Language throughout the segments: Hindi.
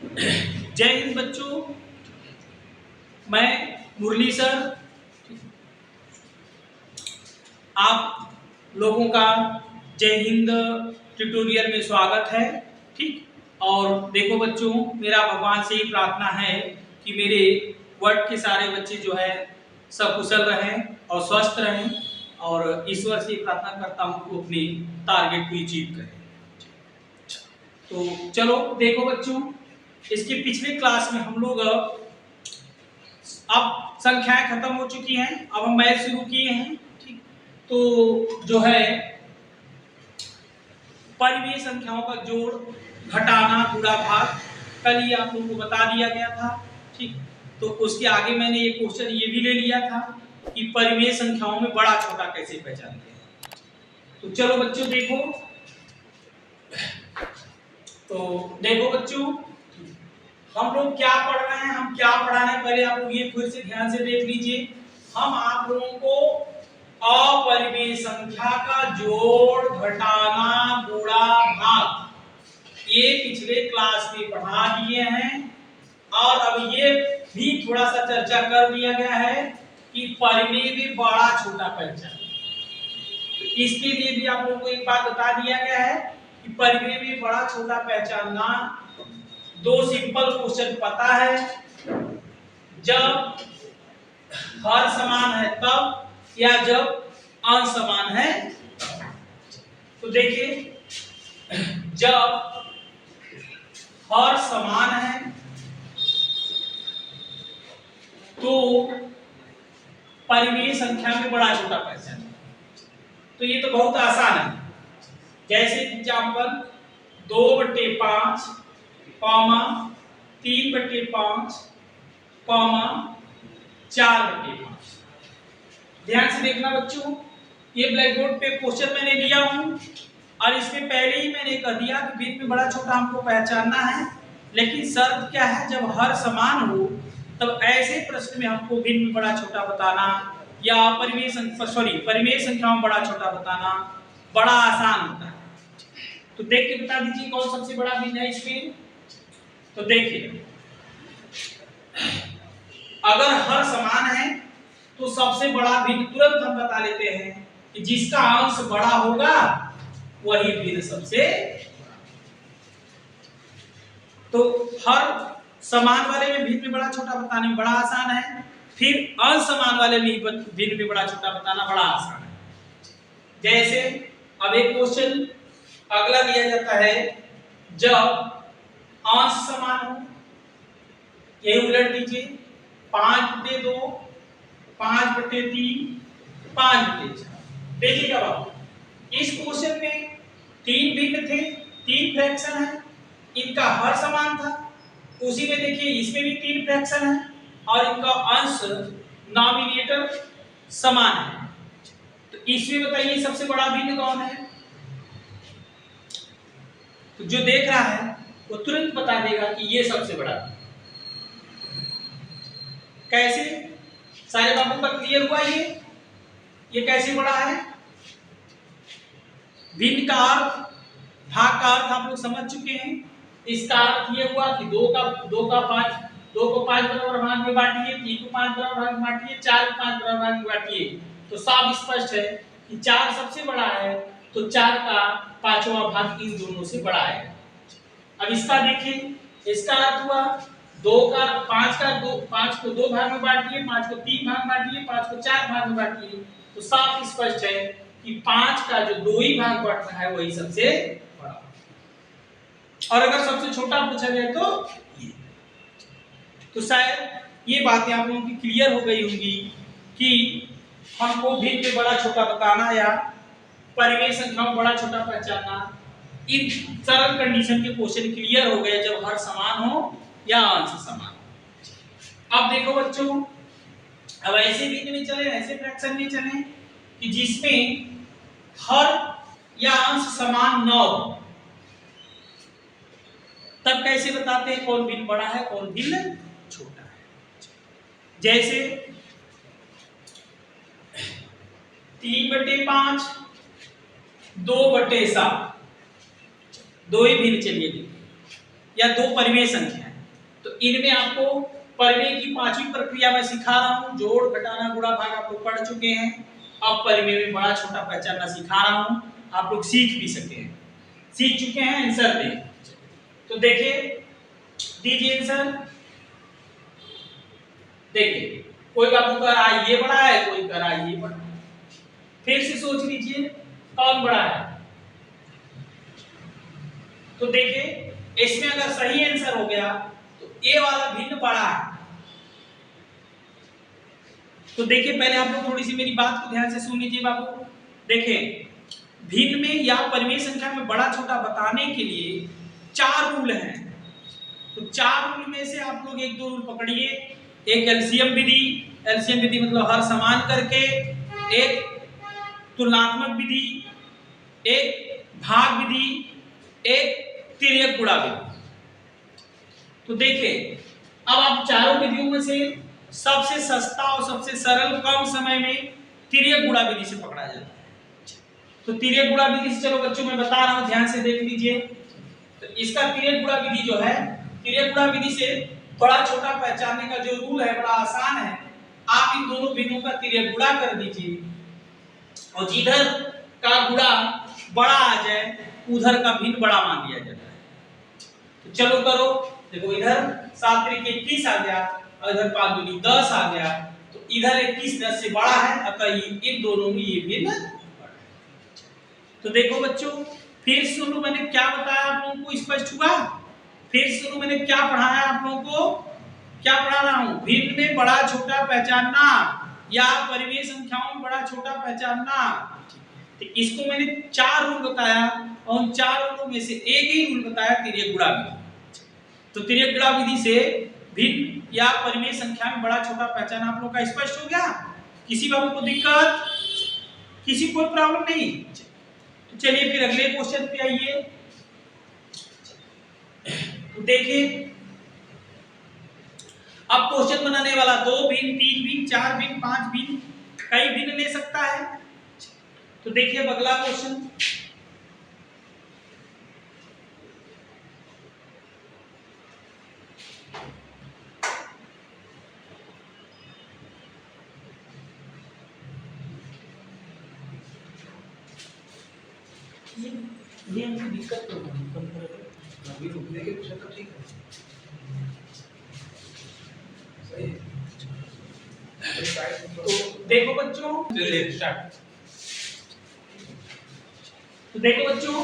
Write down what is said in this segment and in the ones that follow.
जय हिंद बच्चों, मैं मुरली सर आप लोगों का जय हिंद ट्यूटोरियल में स्वागत है। ठीक, और देखो बच्चों, मेरा भगवान से ही प्रार्थना है कि मेरे वर्ग के सारे बच्चे जो है सब कुशल रहें और स्वस्थ रहें, और ईश्वर से प्रार्थना करता हूँ कि अपने टारगेट को अचीव करें। तो चलो देखो बच्चों, इसके पिछले क्लास में हम लोग अब संख्याएं खत्म हो चुकी हैं, अब हम मैथ शुरू किए हैं। ठीक, तो जो है परिमेय संख्याओं का जोड़, घटाना, गुणा, भाग कल ही आप लोगों को बता दिया गया था। ठीक, तो उसके आगे मैंने ये क्वेश्चन ये भी ले लिया था कि परिमेय संख्याओं में बड़ा छोटा कैसे पहचानते हैं। तो चलो बच्चों देखो, तो देखो बच्चों, हम लोग क्या पढ़ रहे हैं, हम क्या पढ़ा रहे हैं, पहले आप लोग ये फिर से ध्यान से देख लीजिए। हम आप लोगों को अपरिमेय संख्या का जोड़, घटाना, गुणा, भाग ये पिछले क्लास में पढ़ा दिए हैं, और अब ये भी थोड़ा सा चर्चा कर दिया गया है कि परिमेय में बड़ा छोटा पहचान। तो इसके लिए भी आप लोगों को एक बात बता दिया गया है कि परिमेय में बड़ा छोटा पहचानना। दो सिंपल क्वेश्चन पता है, जब हर समान है तब, या जब अंश समान है। तो देखिए, जब हर समान है तो परिमेय संख्या में बड़ा छोटा पहचान। तो ये तो बहुत आसान है। जैसे एग्जाम्पल 2/5, 3/5, 4/5। ध्यान से देखना बच्चों, ये ब्लैक बोर्ड पे क्वेश्चन मैंने लिया हूं, और इसमें पहले ही मैंने कह दिया कि भिन्न में बड़ा छोटा हमको पहचानना है, लेकिन शर्त क्या है, जब हर समान हो तब ऐसे प्रश्न में हमको भिन्न में बड़ा छोटा बताना या परिमेय संख्याओं में बड़ा छोटा बताना बड़ा आसान होता है। तो देख के बता दीजिए कौन सबसे बड़ा भिन्न है इसमें। तो देखिए, अगर हर समान है तो सबसे बड़ा भिन्न तुरंत हम बता लेते हैं कि जिसका अंश बड़ा होगा वही भिन्न सबसे। तो हर समान वाले में भिन्न में बड़ा छोटा बताने में बड़ा आसान है, फिर असमान वाले में भिन्न में बड़ा छोटा बताना बड़ा आसान है। जैसे अब एक क्वेश्चन अगला दिया जाता है, जब अंश समान हो, यही उलट दीजिए, 5/2, 5/3, 5/4। देखिएगा बाबू, इस क्वेश्चन में 3 भिन्न थे, 3 फ्रैक्शन है, इनका हर समान था। उसी में देखिए इसमें भी 3 फ्रैक्शन है और इनका अंश नॉमिनेटर समान है। तो इसमें बताइए सबसे बड़ा भिन्न कौन है। तो जो देख रहा है वो तुरंत बता देगा कि ये सबसे बड़ा। कैसे, सारे बाबू का क्लियर हुआ ये कैसे बड़ा है। भिन्न का अर्थ, भाग का अर्थ आप लोग समझ चुके हैं। इसका अर्थ ये हुआ कि 2 को 5 बराबर भाग में बांटिए, 3 को 5 बराबर भाग में बांटिए, 4 को 5 बराबर भाग में बांटिए। तो साफ स्पष्ट है कि 4 सबसे बड़ा है, तो 4 का 5वां भाग इन दोनों से बड़ा है। अब इसका देखिए, इसका अर्थ हुआ 5 को 2 भाग में बांटिए, 5 को 3 भाग में बांटिए, 5 को 4 भाग में बांटिए। तो साफ स्पष्ट है कि 5 का जो 2 ही भाग बढ़ रहा है वही सबसे बड़ा। और अगर सबसे छोटा पूछा जाए तो शायद ये बातें आप लोगों की क्लियर हो गई होंगी कि हमको भिन्न में बड़ा छोटा बताना या परिमेय संख्याओं में बड़ा छोटा पहचानना। इन सरल कंडीशन के क्वेश्चन क्लियर हो गए जब हर समान हो या अंश समान हो। अब देखो बच्चों, अब ऐसे भिन्न में चले, ऐसे फ्रैक्शन में चले कि जिसमें हर या अंश समान न हो, तब कैसे बताते हैं कौन भिन्न बड़ा है कौन भिन्न छोटा है। जैसे 3/5, 2/7, 2 ही भिन्न चलिए, या 2 परिमेय संख्या है। इनमें आपको परिमेय की 5वीं प्रक्रिया में सिखा रहा हूं। जोड़, घटाना, गुणा, भाग आप लोग पढ़ चुके हैं। अब परिमेय में बड़ा छोटा पहचानना सिखा रहा हूं, आप लोग सीख भी सके हैं। सीख चुके हैं, आंसर दें। तो देखिए, दीजिए आंसर। देखिए, कोई बाबू कह रहा है ये बड़ा है, कोई कह रहा है ये बड़ा है। फिर से सोच लीजिए कौन बड़ा है। तो देखिए, इसमें अगर सही आंसर हो गया तो ए वाला भिन्न बड़ा है। तो देखिए, पहले आप लोग थोड़ी सी मेरी बात को ध्यान से सुन लीजिए बाबू। देखिए, भिन्न में या परिमेय संख्या में बड़ा छोटा बताने के लिए 4 रूल हैं। तो 4 रूल में से आप लोग 1-2 रूल पकड़िए। एक एलसीएम विधि, एलसीएम विधि मतलब हर समान करके, एक तुलनात्मक विधि, एक भाग विधि, एक तिर्यक गुणा विधि। तो देखिए, अब आप चारों विधियों में से सबसे सस्ता और सबसे सरल कम समय में तिर्यक गुणा विधि से पकड़ा जाता है। तो तिर्यक गुणा विधि से, चलो बच्चों मैं बता रहा हूं, ध्यान से देख लीजिए। तो इसका तिर्यक गुणा विधि जो है, तिर्यक गुणा विधि से बड़ा छोटा पहचानने का जो रूल है बड़ा आसान है। आप इन दोनों भिन्नों का तिर्यक गुणा कर दीजिए और जिधर का गुणा बड़ा आ जाए उधर का भिन्न बड़ा मान लिया जाता है। तो चलो करो। देखो, इधर 7 × 21 आ गया और इधर 5 × 2 = 10 आ गया। तो इधर 21 10 से बड़ा है, अतः इन दोनों में ये भिन्न बड़ा है। तो देखो बच्चों, फिर सुनो, मैंने क्या बताया आप लोगों को, स्पष्ट हुआ? फिर सुनो, मैंने क्या पढ़ाया आप लोगों को, क्या पढ़ा रहा हूं? भिन्न में बड़ा छोटा पहचानना या परिमेय संख्याओं में बड़ा छोटा पहचानना। तो इसको मैंने 4 रूल बताया और उन 4 रूलों में से एक ही रूल बताया, तिर्यक गुणा विधि। तो तिर्यक गुणा विधि से भिन्न या परिमेय संख्या में बड़ा छोटा पहचान आप लोग का स्पष्ट हो गया? किसी बाबू को दिक्कत, किसी कोई प्रॉब्लम नहीं? तो चलिए फिर अगले क्वेश्चन पे आइए। तो देखिए, अब क्वेश्चन बनाने वाला 2 भिन्न, 3 भिन्न, 4 भिन्न, 5 भिन्न, कई भिन्न ले सकता है। तो देखिए अगला क्वेश्चन, ये दिक्कत तो अभी रुकने के क्वेश्चन तो ठीक है, सही है। तो देखो बच्चों, चलिए स्टार्ट। तो देखो बच्चों,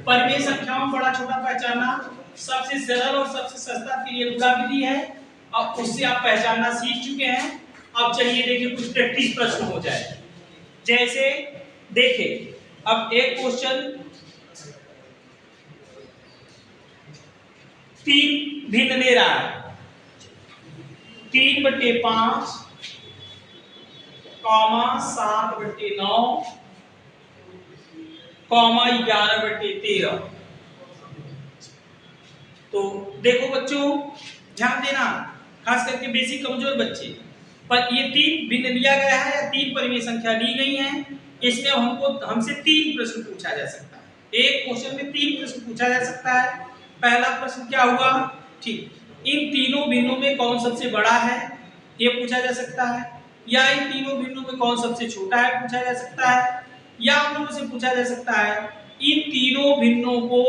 परिमेय संख्याओं में बड़ा छोटा पहचानना सबसे सरल और सबसे सस्ता तिर्यक गुणा विधि है। अब उससे आप पहचानना सीख चुके हैं। अब चलिए देखिए कुछ प्रैक्टिस प्रश्न हो जाए। जैसे देखिए, अब एक क्वेश्चन 3 भिन्न ले रहा है। 3/5 कॉमा 7/9 कॉमा 11/13। तो देखो बच्चों, ध्यान देना, खास करके बेसिक कमजोर बच्चे, पर ये 3 भिन्न लिया गया है या 3 परिमेय संख्या ली गई है। इसमें हमसे 3 प्रश्न पूछा जा सकता है। एक क्वेश्चन में 3 प्रश्न पूछा जा सकता है। पहला प्रश्न क्या हुआ, ठीक, इन तीनों भिन्नों में कौन सबसे बड़ा है, ये पूछा जा सकता है। या इन तीनों भिन्नों में कौन सबसे छोटा है, पूछा जा सकता है। या हम लोगों से पूछा जा सकता है, इन तीनों भिन्नों को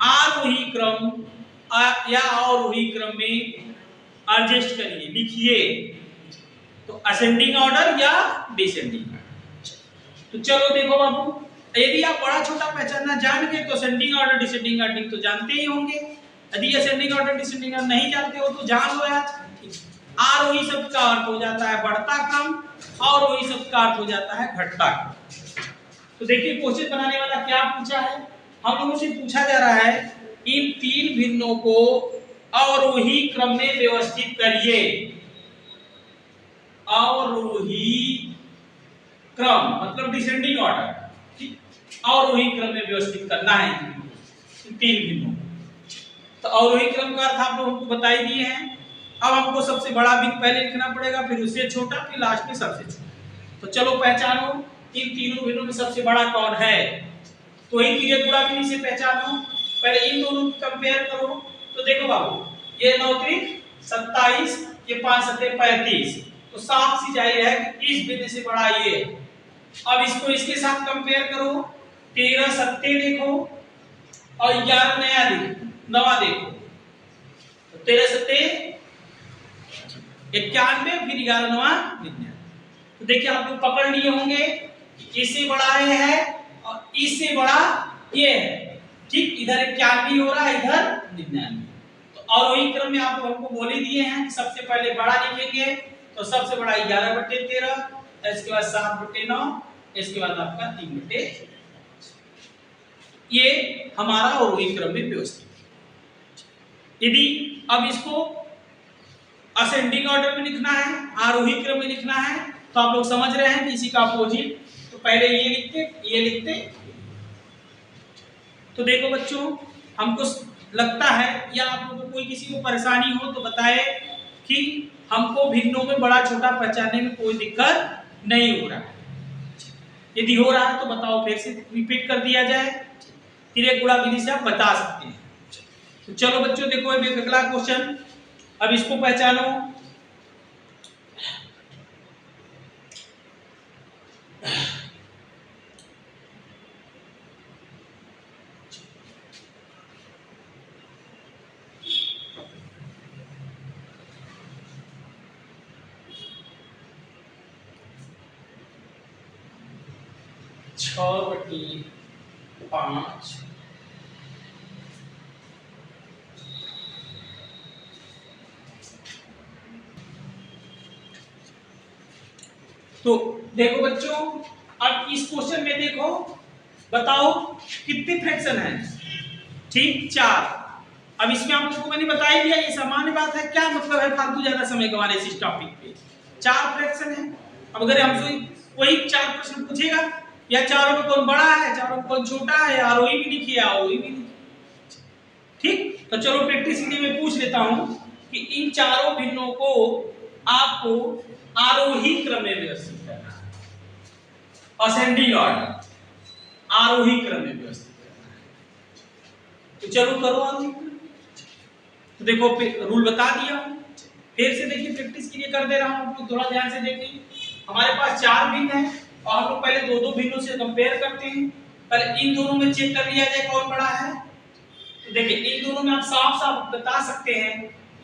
आरोही क्रम या अवरोही क्रम में एडजस्ट करिए, लिखिए। तो असेंडिंग ऑर्डर या डिसेंडिंग ऑर्डर। तो चलो देखो बाबू, यदि आप बड़ा छोटा पहचानना जान गए तो असेंडिंग ऑर्डर डिसेंडिंग ऑर्डर तो जानते ही होंगे। यदि असेंडिंग ऑर्डर डिसेंडिंग ऑर्डर नहीं जानते हो तो जान लो यार। आरोही शब्द का अर्थ हो जाता है बढ़ता क्रम, अवरोही शब्द का अर्थ हो जाता है घटता क्रम। तो देखिए क्वेश्चन बनाने वाला क्या पूछा है, हम लोगों से पूछा जा रहा है इन 3 भिन्नों को अवरोही क्रम में व्यवस्थित करिए। अवरोही क्रम मतलब डिसेंडिंग ऑर्डर, ठीक, अवरोही क्रम में व्यवस्थित करना है इन 3 भिन्नों। तो अवरोही क्रम का अर्थ आप लोगों को बता ही दिए हैं। अब हमको सबसे बड़ा भिन्न पहले लिखना पड़ेगा, फिर उससे छोटा, फिर लास्ट में सबसे छोटा। तो चलो पहचानो इन तीनों भिन्नों में सबसे बड़ा कौन है। तो वही तिर्यक गुणा विधि से पहचानो। पहले इन दोनों को कंपेयर करो। तो देखो बाबू, ये 9 त्रिक 27, ये 5 सत्ते 35। तो साफ सी जाहिर है कि इस बिंदु से बड़ा ये है। अब इसको इसके साथ कंपेयर करो, 13 सत्ते देखो और 11 नवा देखो। तो 13 सत्ते 91, फिर 11 नवा 99। तो देखिए आप लोग पकड़ लिए होंगे, इससे बड़ा ये है और इससे बड़ा ये है। ठीक, इधर 91 हो रहा है, इधर 99। तो और वही क्रम में आप हमको बोल ही दिए हैं कि सबसे पहले बड़ा लिखेंगे। तो सबसे बड़ा 11/13, इसके बाद 7/9, इसके बाद आपका 3/। ये हमारा और वही क्रम में व्यवस्थित। यदि अब इसको असेंडिंग ऑर्डर में लिखना है, आरोही क्रम में लिखना है, तो आप लोग समझ रहे हैं कि इसी का अपोजिट। तो पहले ये लिखते। तो देखो बच्चों, हमको लगता है या आप लोगों को कोई किसी को परेशानी हो तो बताए कि हमको भिन्नों में बड़ा छोटा पहचानने में कोई दिक्कत नहीं हो रहा है। यदि हो रहा है तो बताओ, फिर से रिपीट कर दिया जाए। तिर्यक गुणा विधि से आप बता सकते हैं। तो चलो बच्चों देखो ये अगला क्वेश्चन, अब इसको पहचानो। छः बटी 5 तो देखो बच्चों, अब इस क्वेश्चन में देखो, बताओ कितने फ्रैक्शन है। ठीक, 4। अब इसमें आप लोगों को मैंने बता ही दिया, ये सामान्य बात है, क्या मतलब है फालतू ज्यादा समय गंवाने इस टॉपिक पे। 4 फ्रैक्शन है। अब अगर हमसे कोई 4 प्रश्न पूछेगा या चारों में कौन बड़ा है, चारों में कौन छोटा है, आरोही भी लिखिए आरोही भी लिखिए। ठीक, तो चलो प्रैक्टिस के लिए मैं पूछ लेता हूं कि इन चारों भिन्नों को आपको आरोही क्रम में व्यवस्थित करना है, असेंडिंग ऑर्डर, आरोही क्रम में व्यवस्थित करना है। तो चलो करो आरोही क्रम। तो देखो रूल बता दिया, फिर से देखिए प्रैक्टिस के लिए कर दे रहा हूं, आप थोड़ा ध्यान से देखिए। हमारे पास 4 भिन्न है और हम लोग पहले 2-2 भिन्नों से कंपेयर करते हैं। पहले इन दोनों में चेक कर लिया जाए कौन बड़ा है। तो देखिए इन दोनों में आप साफ साफ बता सकते हैं,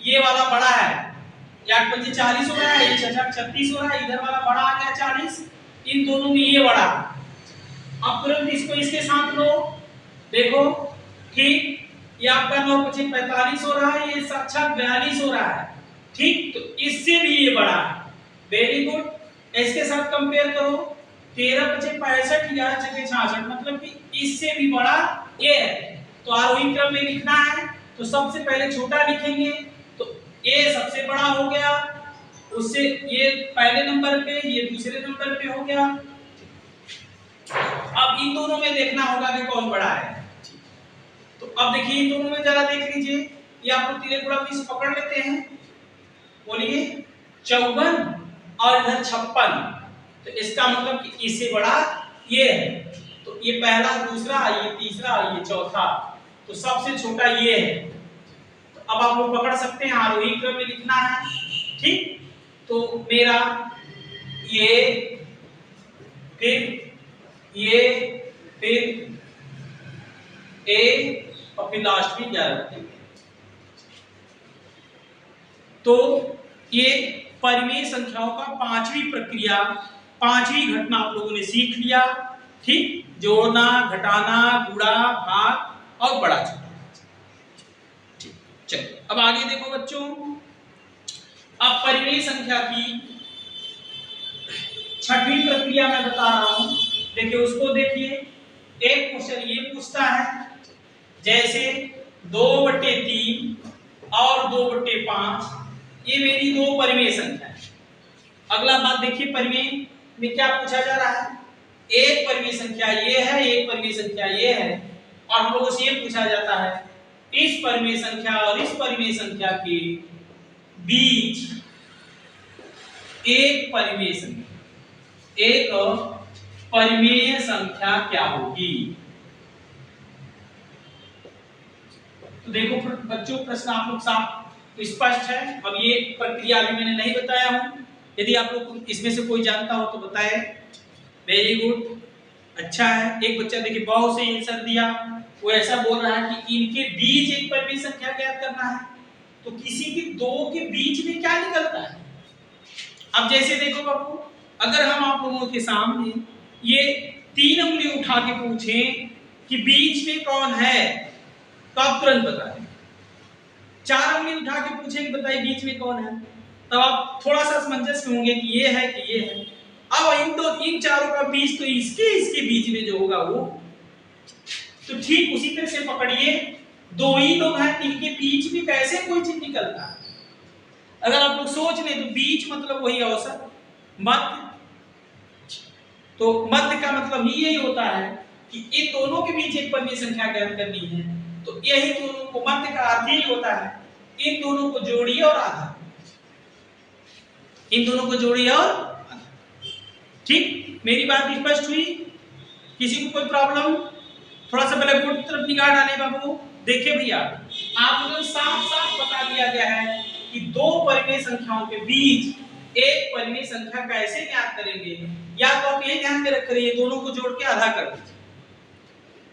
ये वाला बड़ा है, 8 × 40 हो रहा है, ये 6 × 36 हो रहा है, इधर वाला बड़ा आ गया 40, इन दोनों में ये बड़ा। अब तुरंत इसको इसके साथ लो, देखो ठीक, ये आपका 9 × 45 हो रहा है, ये साक्षात 42 हो रहा है। ठीक, तो इससे भी ये बड़ा है। वेरी गुड, इसके साथ कंपेयर करो, 13 × 65, 11 × 66, मतलब कि इससे भी बड़ा ये है। तो आरोही क्रम में लिखना है तो सबसे पहले छोटा लिखेंगे, तो ये सबसे बड़ा हो गया, उससे ये पहले नंबर पे, ये दूसरे नंबर पे हो गया। अब इन दोनों में देखना होगा कि कौन बड़ा है। तो अब देखिए इन दोनों में जरा देख लीजिए, ये आप लोग तिर्यक गुणा विधि से पकड़ लेते हैं। बोलिए 54 और इधर 56, तो इसका मतलब कि इससे बड़ा ये है। तो ये पहला, दूसरा, ये तीसरा, ये चौथा, तो सबसे छोटा ये है। तो अब आप लोग पकड़ सकते हैं, आरोही क्रम में लिखना है। ठीक, तो मेरा ये, फिर ये, फिर ए और फिर लास्ट में 11। तो ये परिमेय संख्याओं का 5वीं प्रक्रिया, 5वीं घटना आप लोगों ने सीख लिया। ठीक, जोड़ना, घटाना, गुणा, भाग और बड़ा छोटा। ठीक, चलिए अब आगे देखो बच्चों, अब परिमेय संख्या की 6वीं प्रक्रिया मैं बता रहा हूं। देखिए उसको देखिए, एक क्वेश्चन ये पूछता है, जैसे 2/3 और 2/5, ये मेरी 2 परिमेय संख्या है। अगला बात देखिए, परिमेय में क्या पूछा जा रहा है, एक परिमेय संख्या ये है, एक परिमेय संख्या ये है, और हम लोगों से ये पूछा जाता है इस परिमेय संख्या और इस परिमेय संख्या के बीच एक परिमेय संख्या क्या होगी। तो देखो बच्चों, प्रश्न आप लोग साफ तो स्पष्ट है। अब ये प्रक्रिया भी मैंने नहीं बताया हूँ, यदि आप लोग इसमें से कोई जानता हो तो बताए। वेरी गुड, अच्छा है। एक बच्चा देखिए बहुत से आंसर दिया, वो ऐसा बोल रहा है कि इनके बीच एक परिमेय संख्या ज्ञात करना है। तो किसी के दो के बीच में क्या निकलता है? अब जैसे देखो बाबू, अगर हम आप लोगों के सामने ये 3 उंगली उठा के पूछें कि बीच में कौन है, तो आप तुरंत बता दें। 4 उंगली उठा के पूछें कि बताइए बीच में कौन है, तब आप थोड़ा सा असमंजस में होंगे कि ये है कि ये है। अब इन चारों का बीच तो इसके बीच में जो होगा वो, तो ठीक उसी तरह से पकड़िए, दो ही लोग हैं, इनके बीच में कैसे कोई चीज निकलता है? अगर आप लोग सोच लें तो बीच मतलब वही औसत, मध्य। तो मध्य का मतलब ही यही होता है कि इन दोनों के बीच एक परिमेय संख्या ज्ञात करनी है। तो यही दोनों को, मध्य का अर्थ ही होता है इन दोनों को जोड़िए और आधा, इन दोनों को जोड़िए और आधा। ठीक, मेरी बात स्पष्ट हुई? किसी को कोई प्रॉब्लम? थोड़ा सा ब्लैक बोर्ड की तरफ निगाह डालें बाबू। देखिए भैया, आप लोगों को साफ साफ बता दिया गया है कि दो परिमेय संख्याओं के बीच एक परिमेय संख्या कैसे ज्ञात करेंगे। या तो आप ये ध्यान में रख रही दोनों को जोड़ के आधा कर दीजिए,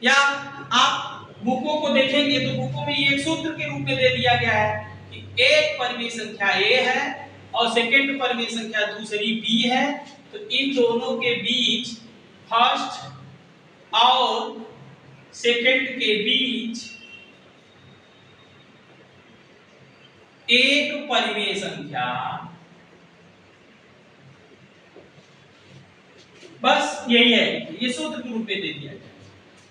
या आप बुकों को देखेंगे तो बुकों में एक सूत्र के रूप में दे दिया गया है कि एक परिमेय संख्या a है और सेकंड परिमेय संख्या दूसरी b है। तो इन दोनों के बीच, फर्स्ट और सेकंड के बीच एक परिमेय संख्या, बस यही है, ये सूत्र के रूप में दे दिया गया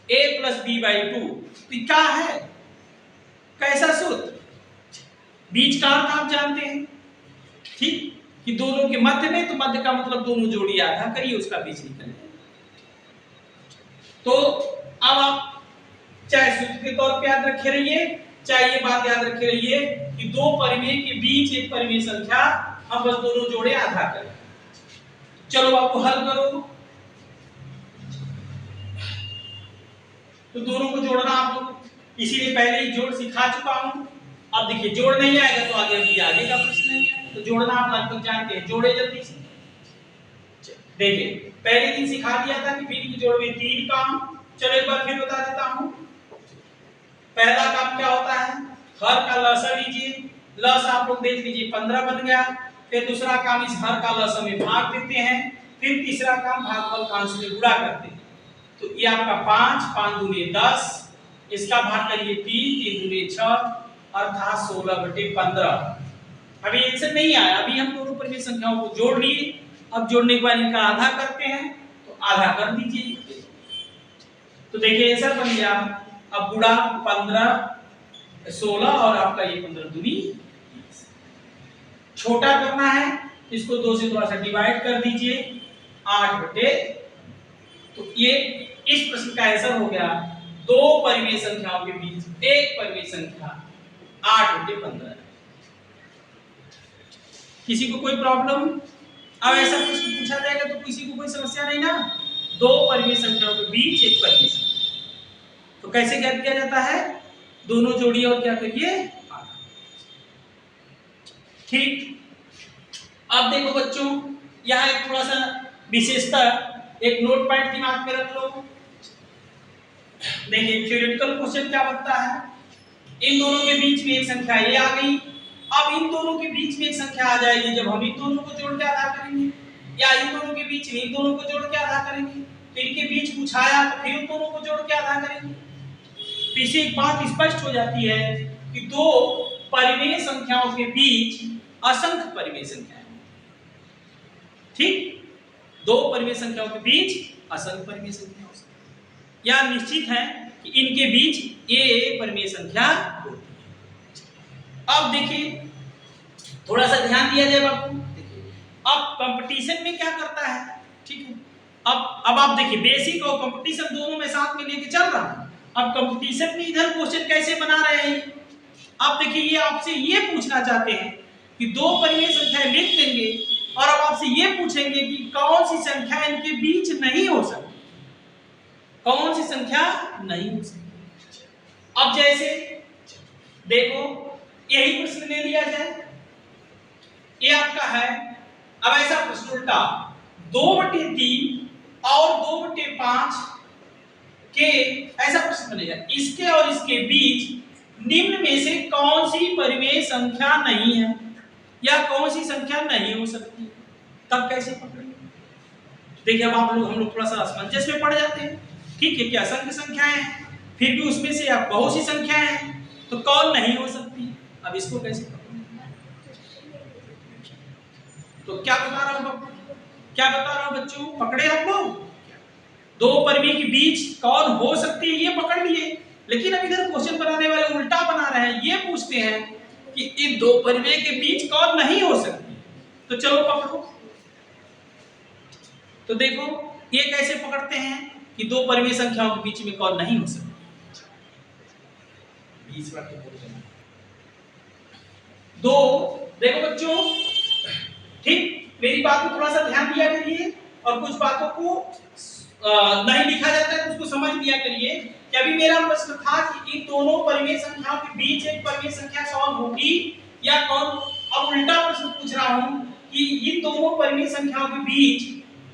a प्लस b/2। तो क्या है, कैसा सूत्र? बीच का अर्थ आप जानते हैं, ठीक, कि दोनों के मध्य में, तो मध्य का मतलब दोनों जोड़ी आधा करिए, उसका बीच निकल। तो अब आप चाहे सूत्र के तौर पे याद रखे रहिए, चाहे ये बात याद रखे रहिए कि दो परिमेय के बीच एक परिमेय संख्या, हम बस दोनों जोड़े आधा करें। चलो आपको हल करो, तो दोनों को जोड़ना आप लोग इसीलिए पहले ही जोड़ सिखा चुका हूं। अब देखिए जोड़ नहीं आएगा तो आगे का प्रश्न नहीं है, तो जोड़ना आप लगभग जानते हैं, जोड़े जल्दी से। देखिए पहले दिन सिखा दिया था कि बीच के जोड़ में 3 काम। चलो एक बार फिर बता देता हूं। पहला काम क्या होता है, हर का लसा लीजिए, लस आप लोग देख लीजिए 15 बन गया। फिर दूसरा काम, इस हर का लसा में भाग देते हैं। फिर तीसरा काम, भागफल का अंश में गुणा करते हैं। तो ये आपका 5, 5 दूनी 10, इसका भाग करिए 3, 3 दूनी 6, अर्थात 16/15। अभी आंसर नहीं आया, अभी हम दोनों परिमेय संख्याओं को जोड़ लिए। अब जोड़ने के बाद इनका आधा करते हैं, तो आधा कर दीजिए। तो देखिए आंसर बन गया। अब गुणा 15, 16 और आपका ये 15 दूनी 20। छोटा करना है, इसको 2 से थोड़ा सा डिवाइड कर दीजिए, 8/। तो ये इस प्रश्न का आंसर हो गया, दो परिमेय संख्याओं के बीच एक परिमेय संख्या 8/15। किसी को कोई प्रॉब्लम? अब ऐसा प्रश्न पूछा जाएगा तो किसी को कोई समस्या नहीं ना। दो परिमेय संख्याओं के बीच एक परिमेय संख्या, तो कैसे ज्ञात किया जाता है? दोनों जोड़िए और क्या करिए, आधा। ठीक। अब देखो बच्चों, यहाँ एक थोड़ा सा विशेषता, एक नोट पॉइंट दिमाग में रख लो। देखिए थ्योरेटिकल क्वेश्चन क्या बनता है, इन दोनों के बीच में एक संख्या a आ गई। अब इन दोनों के बीच में एक संख्या आ जाएगी जब हम इन दोनों को जोड़ के आधा करेंगे, या इन दोनों के बीच में इन दोनों को जोड़ के आधा करेंगे। तो इनके बीच कुछ आया तो फिर उन दोनों को जोड़ के आधा करेंगे। तो इससे एक बात स्पष्ट हो जाती है कि दो परिमेय संख्याओं के बीच असंख्य परिमेय संख्याएं, ठीक, दो परिमेय संख्याओं के बीच असंख्य परिमेय संख्या हो सकती है, या निश्चित है कि इनके बीच ए परिमेय संख्या होती है। अब देखिए थोड़ा सा ध्यान दिया जाए बाबू। देखिए अब कंपटीशन में क्या करता है, ठीक है, अब आप देखिए बेसिक और कंपटीशन दोनों में साथ में लेके चल रहा है। अब कंपटीशन में इधर क्वेश्चन कैसे बना रहे हैं, अब देखिए ये आपसे ये पूछना चाहते हैं कि दो परिमेय संख्याएं लिख देंगे और अब आपसे ये पूछेंगे कि कौन सी संख्या इनके बीच नहीं हो सकती, कौन सी संख्या नहीं हो सकती। अब जैसे देखो यही प्रश्न ले लिया जाए, ये आपका है। अब ऐसा प्रश्न उल्टा 2/3 और 2/5 के ऐसा प्रश्न बनेगा, इसके और इसके बीच निम्न में से कौन सी परिमेय संख्या नहीं है या कौन सी संख्या नहीं हो सकती, तब कैसे पकड़ेंगे? देखिए अब आप लोग हम लोग थोड़ा सा असमंजस में पड़ जाते हैं। ठीक है, क्या असंख्य संख्याएं हैं, फिर भी उसमें से आप बहुत सी संख्याएं हैं, तो कौन नहीं हो सकती, अब इसको कैसे पकड़ेंगे? तो क्या बता रहा हूं बच्चों, पकड़े आप लोग, दो परिमेय के बीच कौन हो सकती है ये पकड़ लिए, लेकिन अब इधर क्वेश्चन बनाने वाले उल्टा बना रहे हैं, ये पूछते हैं कि इन दो परिमेय के बीच कौन नहीं हो सकती, तो चलो पकड़ो। तो देखो ये कैसे पकड़ते हैं कि दो परिमेय संख्याओं के बीच में कौन नहीं हो सकती। 20 बार दो, देखो बच्चों, ठीक, मेरी बात को थोड़ा सा ध्यान दिया करिए और कुछ बातों को नहीं लिखा जाता है तो उसको समझ लिया करिए कि अभी मेरा प्रश्न था कि इन दोनों परिमेय संख्याओं के बीच एक परिमेय संख्या कौन होगी या कौन, अब उल्टा प्रश्न पूछ रहा हूं कि इन दोनों परिमेय संख्याओं के बीच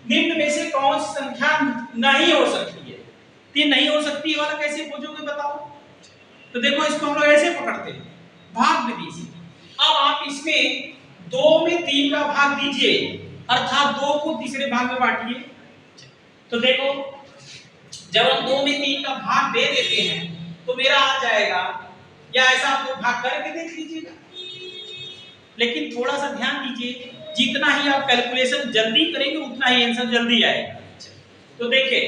निम्न में से कौन सी संख्या नहीं हो सकती है। तो ये नहीं हो सकती है वाला कैसे पूछोगे बताओ? तो देखो इसको हम लोग ऐसे पकड़ते हैं, भाग विधि से। अब आप इसमें 2 में 3 का भाग दीजिए, अर्थात 2 को तीसरे भाग में बांटिए। तो देखो जब हम 2 में 3 का भाग दे देते हैं तो मेरा आ जाएगा, या ऐसा आप लोग भाग करके देख लीजिएगा, लेकिन थोड़ा सा ध्यान दीजिए, जितना ही आप कैलकुलेशन जल्दी करेंगे उतना ही आंसर जल्दी आएगा। तो देखिए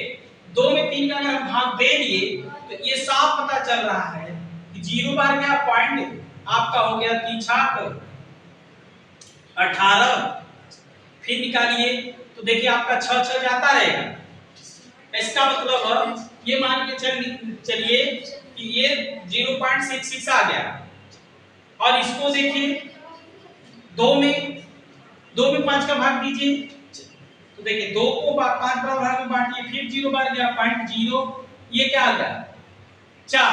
2 में 3 का अगर हम भाग दे लिए तो ये साफ पता चल रहा है कि 0 बार क्या पॉइंट आपका हो गया 3×6 18, फिर निकालिए तो देखिए आपका 6 जाता रहेगा। इसका मतलब ये मान के चलिए कि ये 0.66 आ गया, और इसको देखिए 2 में 5 का भाग दीजिए तो देखिए 2 को 5 बार भाग में बांटिए, फिर 0 बार गया 0.0, ये क्या आ गया 4।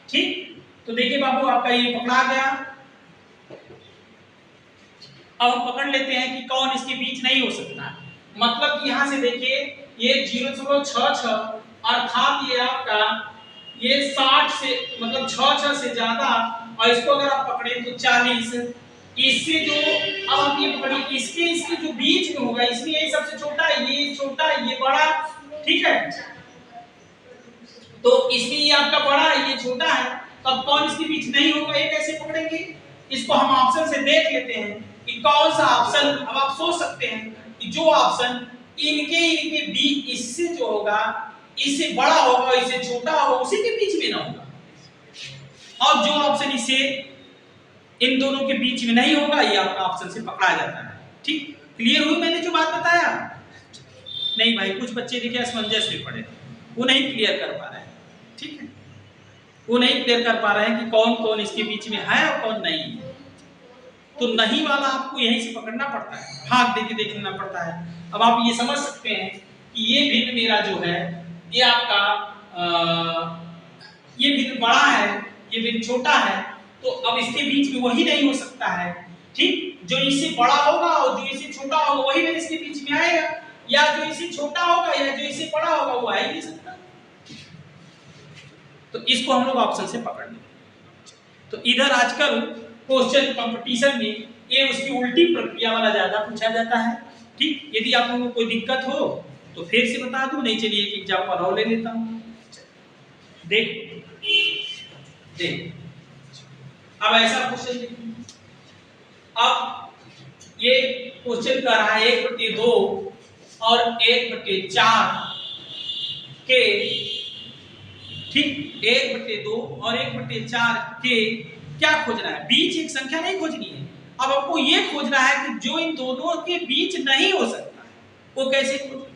ठीक, तो देखिए बाबू आपका ये पकड़ा गया। अब हम पकड़ लेते हैं कि कौन इसके बीच नहीं हो सकता, मतलब कि यहां से देखिए ये 0.66 अर्थात ये आपका ये 60 से मतलब 6 से ज्यादा, और इसको अगर आप पकड़े तो 40, इससे जो अब आप ये पकड़िए इसके जो बीच में होगा, इसमें ये सबसे छोटा है, ये बड़ा, ठीक है, तो इसमें ये आपका बड़ा है, ये छोटा है, तब कौन इसके बीच नहीं होगा, ये कैसे पकड़ेंगे? इसको हम ऑप्शन से देख लेते हैं कि कौन सा ऑप्शन, अब आप सोच सकते हैं कि जो ऑप्शन इनके बीच इससे जो होगा, इससे बड़ा होगा, इससे छोटा होगा, उसी के बीच में ना होगा, और जो ऑप्शन इससे इन दोनों के बीच में नहीं होगा ये आपका ऑप्शन से पकड़ा जाता है। ठीक, क्लियर हुई मैंने जो बात बताया? नहीं भाई, कुछ बच्चे देखिए असमंजस में पड़े, वो नहीं क्लियर कर पा रहे हैं। ठीक है, वो नहीं क्लियर कर पा रहे हैं कि कौन कौन इसके बीच में है और कौन नहीं है। तो नहीं वाला आपको यहीं से पकड़ना पड़ता है, भाग देके देख लेना पड़ता है। अब आप ये समझ सकते हैं कि ये भिन्न मेरा जो है ये आपका ये भिन्न बड़ा है, ये भिन्न छोटा है, तो अब इसके बीच में वही नहीं हो सकता है। ठीक, जो इससे बड़ा होगा और जो इससे छोटा होगा वही मेरे इसके बीच में आएगा, या जो इससे छोटा होगा या जो इससे बड़ा होगा वो आ ही नहीं सकता। तो इसको हम लोग ऑप्शन से पकड़ लेंगे। तो इधर आजकल क्वेश्चन कंपटीशन में ये उसकी उल्टी प्रक्रिया वाला ज्यादा पूछा जाता है। ठीक, यदि आप लोगों को कोई दिक्कत हो तो फिर से बता दूं, नहीं चलिए एक एग्जांपल और ले लेता हूं। देख अब ऐसा क्वेश्चन देखिए, अब ये क्वेश्चन कर रहा है 1/2 और 1/4 के, ठीक, 1/2 और 1/4 के क्या खोजना है? बीच एक संख्या नहीं खोजनी है, अब आपको ये खोजना है कि जो इन दोनों के बीच नहीं हो सकता वो कैसे खोजें,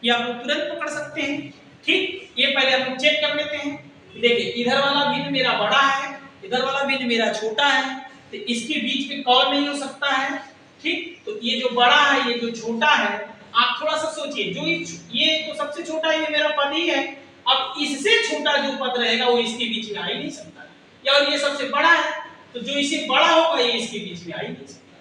ये आप लोग तुरंत पकड़ सकते हैं। ठीक, ये पहले हम लोग चेक कर लेते हैं। देखिए इधर वाला भिन्न मेरा बड़ा है, इधर वाला भिन्न मेरा छोटा है, तो इसके बीच में कौन नहीं हो सकता है? ठीक, तो ये जो बड़ा है ये जो छोटा है, आप थोड़ा सा सोचिए, जो ये तो सबसे छोटा ये मेरा पद ही है, अब इससे छोटा जो पद रहेगा वो इसके बीच में आ ही नहीं सकता, या और ये सबसे बड़ा है, तो तो जो इससे बड़ा होगा ये इसके बीच में आ ही नहीं सकता।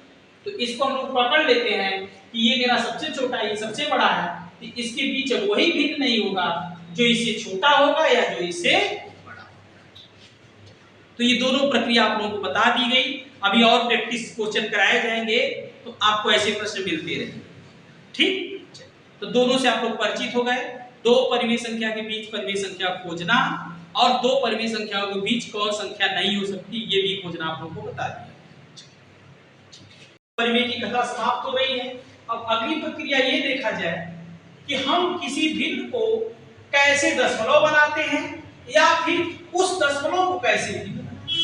तो इसको हम लोग पकड़ लेते हैं कि ये मेरा सबसे छोटा है, ये सबसे बड़ा है, तो इसके बीच वही भिन्न नहीं होगा जो इससे छोटा होगा या जो इससे बड़ा होगा। तो ये दोनों प्रक्रिया आप लोगों को बता दी गई। अभी और प्रैक्टिस क्वेश्चन कराए जाएंगे तो आपको ऐसे प्रश्न मिलते रहेंगे। ठीक, तो दोनों से आप लोग परिचित हो गए। दो परिमेय संख्या के बीच परिमेय संख्या खोजना और दो परिमेय संख्याओं के बीच कौन संख्या नहीं हो सकती ये भी खोजना आप लोगों को बता दिया। परिमेय की कथा समाप्त हो गई है। अब अगली प्रक्रिया ये देखा जाए कि हम किसी भिन्न को कैसे दशमलव बनाते हैं या फिर उस दशमलव को कैसे भिन्न बनाते हैं।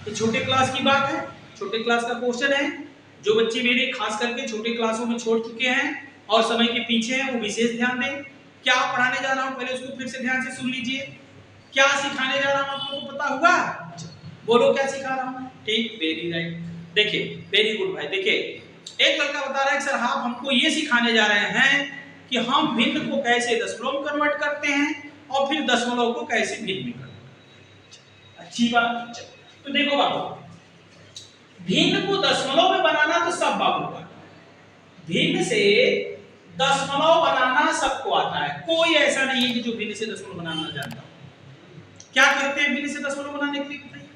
ये छोटे क्लास की बात है, छोटे क्लास का क्वेश्चन है। जो बच्चे मेरे खास करके छोटे क्लासों में छोड़ चुके हैं और समय के पीछे हैं वो विशेष ध्यान दें। क्या पढ़ाने जा रहा हूं पहले उसको फिर से ध्यान से सुन लीजिए। क्या सिखाने जा रहा हूं आप लोगों को पता होगा? बोलो क्या सिखा रहा हूं? ठीक, वेरी राइट। देखिए, वेरी गुड भाई। देखिए, एक लड़का बता रहा है कि सर आप हमको ये सिखाने जा रहे हैं कि हम भिन्न को कैसे दशमलव में कन्वर्ट करते हैं और फिर दशमलव को कैसे भिन्न में करते हैं। अच्छी बात। तो देखो बाबू, भिन्न को दशमलव में बनाना तो सब बाबू का, भिन्न से दशमलव बनाना सबको आता है। कोई ऐसा नहीं है कि जो भिन्न से दशमलव बनाना जानता हो। क्या करते हैं भिन्न से दशमलव बनाने के लिए बताइए?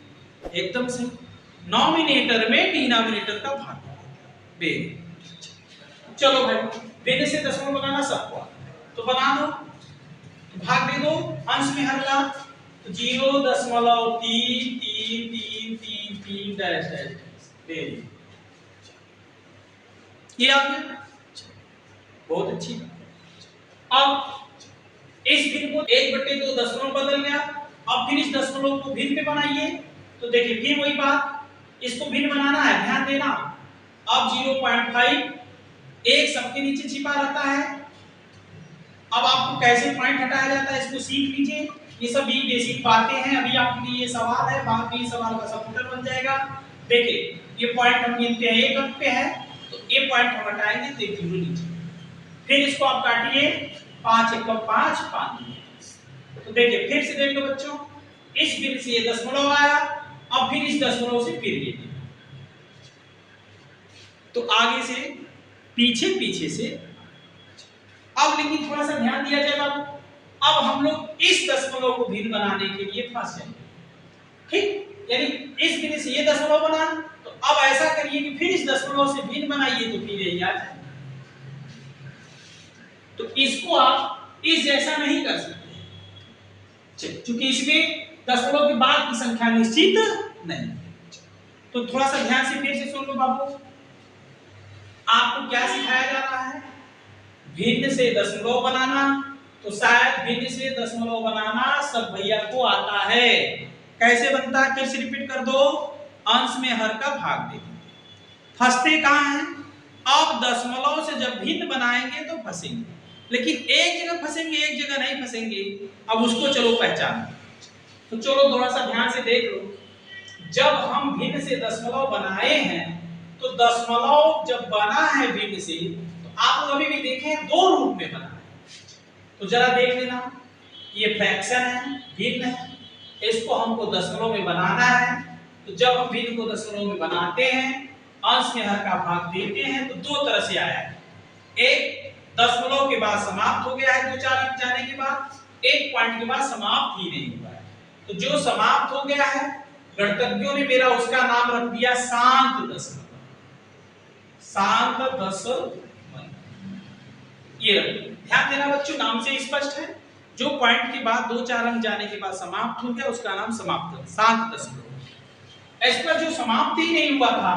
एकदम सही, नॉमिनेटर में डिनोमिनेटर का भाग। चलो भाई, भिन्न से दशमलव बनाना सबको आता है तो बना दो, तो भाग दे दो अंश में हर का, तो 0.333333 डैश डैश। ये आ गया, बहुत अच्छी। अब इस भिन्न को 1/2 दशमलव बदल गया। अब फिर इस दशमलव को भिन्न में बनाइए। तो देखिए फिर वही बात, इसको भिन्न बनाना है, ध्यान देना। अब 0.5 एक सबके नीचे छिपा रहता है। अब आपको कैसे पॉइंट हटाया जाता है इसको सीख लीजिए। ये सभी बेसिक बातें हैं। अभी आपके लिए ये सवाल है, बाद में ये सवाल का सपोर्टर बन जाएगा। देखिए ये पॉइंट हम गिनते हैं 1 अंक पे है, तो ये पॉइंट हम हटाएंगे तो 0 नीचे। फिर इसको आप काटिए, 5 × 5 5। तो देखिए फिर से देख लो बच्चों, इस भिन्न से ये दशमलव आया, अब फिर इस दशमलव से फिर ये, तो आगे से पीछे पीछे से। अब लेकिन थोड़ा सा ध्यान दिया जाए बाबू, अब हम लोग इस दशमलव को भिन्न बनाने के लिए फंस जाएंगे। ठीक, यानी इस भिन्न से ये दशमलव बना, तो अब ऐसा करिए कि फिर इस दशमलव से भिन्न बनाइए तो फिर यही आ जाए। तो इसको आप इस जैसा नहीं कर सकते क्योंकि इसमें दशमलव के बाद की संख्या निश्चित नहीं। तो थोड़ा सा ध्यान से फिर से सुन लो बाबू, आपको क्या सिखाया जा रहा है? भिन्न से दशमलव बनाना। तो शायद भिन्न से दशमलव बनाना सब भैया को आता है। कैसे बनता है? फिर से रिपीट कर दो, अंश में हर का भाग दे। फंसते कहां हैं? अब दशमलव से जब भिन्न बनाएंगे तो फंसेंगे, लेकिन एक जगह फंसेंगे एक जगह नहीं फंसेंगे। अब उसको चलो पहचान। तो चलो थोड़ा सा ध्यान से देख लो, जब हम भिन्न से दशमलव बनाए हैं तो दशमलव जब बना है भिन्न से, तो आप लोग अभी भी देखें 2 रूप में बना है। तो जरा देख लेना, ये फ्रैक्शन है, भिन्न है, इसको हमको दशमलव में बनाना है। तो जब हम भिन्न को दशमलव में बनाते हैं, अंश में हर का भाग देते हैं, तो 2 तरह से आया है। एक दशमलव के बाद समाप्त हो गया है 2-4 अंक जाने के बाद, एक पॉइंट के बाद समाप्त ही नहीं हुआ है। तो जो समाप्त हो गया है, गणितज्ञों ने मेरा उसका नाम रख दिया शांत दशमलव। शांत दशमलव, ये ध्यान देना बच्चों, नाम से स्पष्ट है। जो पॉइंट के बाद 2-4 अंक जाने के बाद समाप्त हो गया उसका नाम समाप्त, शांत दशमलव। इस पर जो समाप्त ही नहीं हुआ था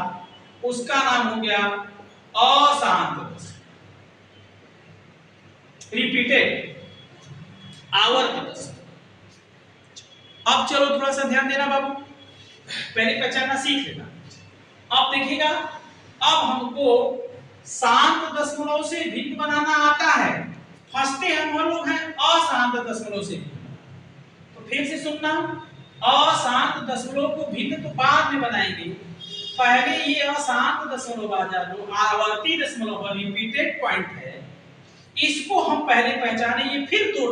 उसका नाम हो गया अशांत दशमलव, रिपीटेड, आवर्त दशमलव। अब चलो थोड़ा सा ध्यान देना बाबू, पहले पहचानना सीख लेना। अब देखिएगा, अब हमको शांत दशमलव से भिन्न बनाना आता है। फंसते हम लोग हैं अशांत दशमलव से। तो फिर से सुनना, अशांत दशमलव को भिन्न तो बाद में बनाएंगे, पहले ये अशांत दशमलव आ जा, जो आवर्ती दशमलव है, रिपीटेड पॉइंट है, इसको हम पहले पहचाने। ये फिर दो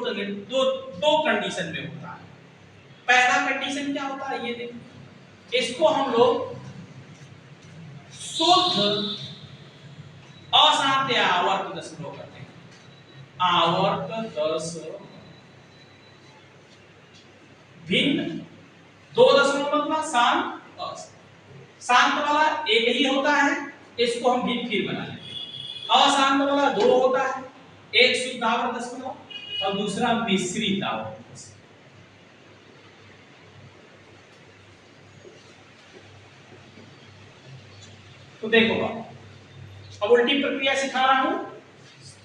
कंडीशन में होता है। पहला कंडीशन क्या होता है ये देखो, इसको हम लोग शुद्ध अशांत या आवर्त दशमलव करते हैं। आवर्त दस भिन्न 2 दशमलव मतलब शांत अशांत। शांत वाला एक ही होता है, इसको हम भिन्न फिर बना लेते हैं। अशांत वाला 2 होता है, एक शुद्ध आवर्त दशमलव और दूसरा मिश्रित आवर्त दशमलव। तो देखो अब उल्टी प्रक्रिया सिखा रहा हूं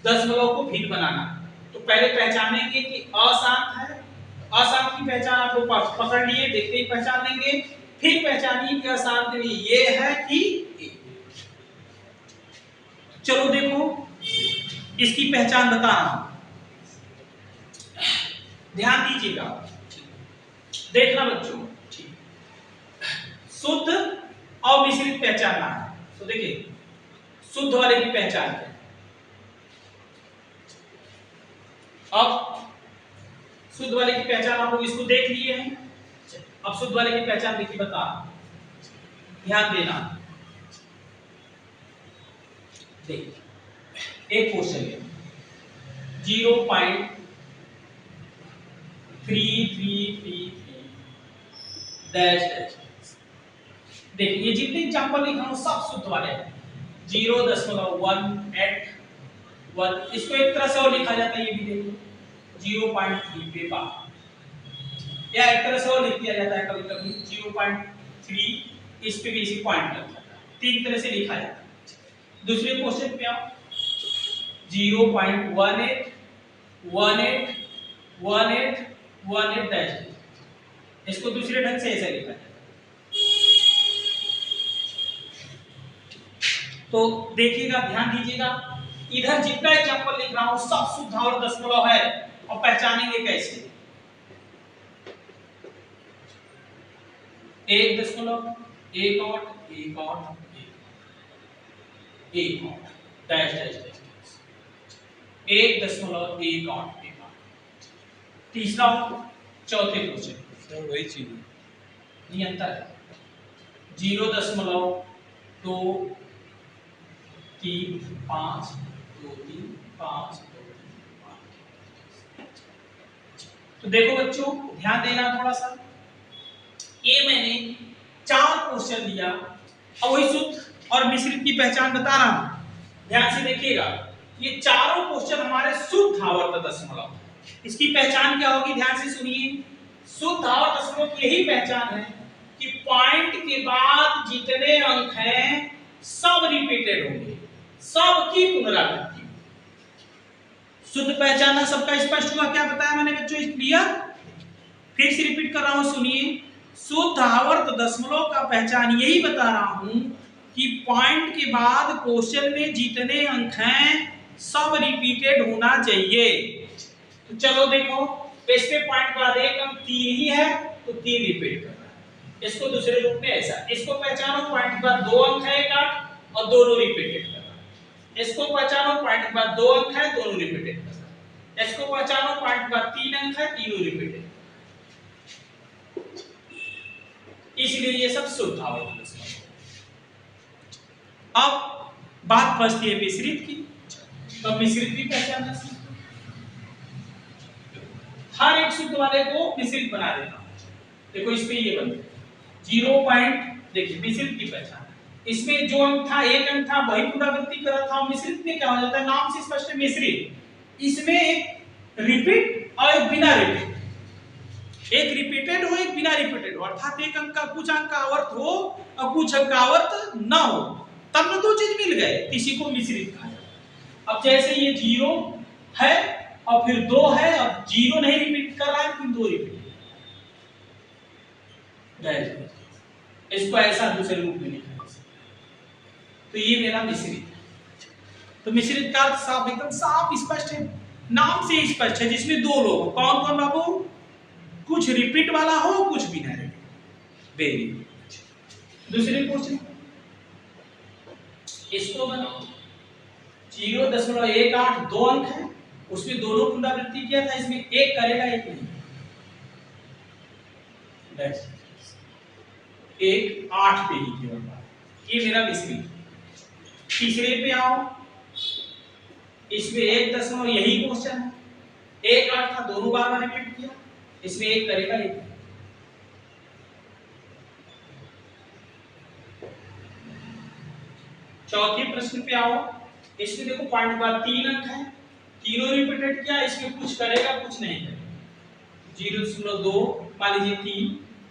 दशमलव को भिन्न बनाना। तो पहले पहचानेंगे कि अशांत है, अशांत की पहचान आप लोग पकड़ लिए, देखते ही पहचान लेंगे। फिर पहचानिए कि अशांत में ये है कि ये। चलो देखो इसकी पहचान बता रहा हूं, ध्यान दीजिएगा, देखना बच्चों। शुद्ध और मिश्रित पहचानना है। तो देखिए शुद्ध वाले की पहचान क्या है। अब शुद्ध वाले की पहचान आप लोग इसको देख लिए हैं। अब शुद्ध वाले की पहचान देखिए बता, ध्यान देना। देखिए एक क्वेश्चन है 0.3333 डैश डैश। देखिए ये जितने एग्जांपल लिखा हूं सब शुद्ध वाले हैं। 0.181, इसको एक तरह से और लिखा जाता है, ये भी देखिए 0.3 पे बार, या एक तरह से और लिख दिया जाता है कभी कभी 0.3, इस पे भी इसी पॉइंट लग जाता है। 3 तरह से लिखा जाता है। दूसरे क्वेश्चन पे आओ 0.181818 डैश, इसको दूसरे ढंग से ऐसे लिखा जाता है। तो देखिएगा, ध्यान दीजिएगा, इधर जितना एग्जांपल लिख रहा हूं सब शुद्ध और दशमलव है। और पहचानेंगे कैसे? 1.1818 डैश डैश डैश 1.1818। तीसरा चौथे क्वेश्चन सर वही चीज नहीं अंतर है। 0.235235235। तो देखो बच्चों ध्यान देना थोड़ा सा, ये मैंने 4 क्वेश्चन लिया और वही शुद्ध और मिश्रित की पहचान बता रहा हूं। ध्यान से देखिएगा, ये चारों क्वेश्चन हमारे शुद्ध आवर्त दशमलव। इसकी पहचान क्या होगी, ध्यान से सुनिए। शुद्ध आवर्त दशमलव की यही पहचान है कि पॉइंट के बाद जितने अंक हैं सब रिपीटेड होंगे, सबकी पुनरावृत्ति। शुद्ध पहचानना सबका स्पष्ट हुआ? क्या बताया मैंने बच्चों, क्लियर? फिर से रिपीट कर रहा हूं, सुनिए। शुद्ध आवर्त दशमलव का पहचान यही बता रहा हूं कि पॉइंट के बाद क्वेश्चन में जितने अंक हैं सब रिपीटेड होना चाहिए। तो चलो देखो, इसके पॉइंट के बाद एक अंक 3 ही है तो 3 रिपीट करना है। इसको दूसरे रूप में ऐसा, इसको पहचानो पॉइंट के बाद 2 अंक है 1 8 और दोनों रिपीटेड करना है। इसको पहचानो पॉइंट के बाद 2 अंक है, दोनों रिपीटेड करना है। इसको पहचानो पॉइंट के बाद 3 अंक है, तीनों रिपीटेड। इसलिए ये सब शुद्ध आवर्त दशमलव। अब बात बचती है मिश्रित की। तो मिश्रित भी पहचानना सीखो। हर एक शुद्ध वाले को मिश्रित बना देता हूं। देखो इस पे ये बन गया 0 पॉइंट, देखिए मिश्रित की पहचान। इसमें जो अंक था, एक अंक था, वही पुनरावृत्ति कर रहा था। मिश्रित में क्या हो जाता है, नाम से स्पष्ट है मिश्रित। इसमें एक रिपीट और एक बिना रिपीट, एक रिपीटेड हो एक बिना रिपीटेड हो, अर्थात एक अंक का कुछ अंक का आवर्त हो और कुछ अंक का आवर्त ना हो, तब में 2 चीज मिल गए, इसी को मिश्रित कहा जाता है। अब जैसे ये 0 है और फिर 2 है, अब 0 नहीं रिपीट कर रहा है लेकिन 2 रिपीट, इसको ऐसा दूसरे रूप में लिखा। तो ये मेरा मिश्रित है। तो मिश्रित का साफ एकदम साफ स्पष्ट है, नाम से स्पष्ट है, जिसमें 2 लोग हो। कौन कौन बाबू? कुछ रिपीट वाला हो, कुछ बिना रिपीट। Very good. दूसरे क्वेश्चन इसको बनाओ। 0.18 2 अंक है, उसमें दोनों पुनरावृत्ति किया था, इसमें एक करेगा एक नहीं। एक 8 पे ही केवल बात, ये मेरा मिश्रित। तीसरे पे आओ, इसमें 1 यही क्वेश्चन है, 1 8 था, दोनों बार मैंने रिपीट किया, इसमें 1 करेगा 1। चौथे प्रश्न पे आओ, इसमें देखो पॉइंट बाद 3 अंक है, तीनों रिपीटेड किया, इसमें कुछ करेगा कुछ नहीं करेगा, 0.2 मान लीजिए 3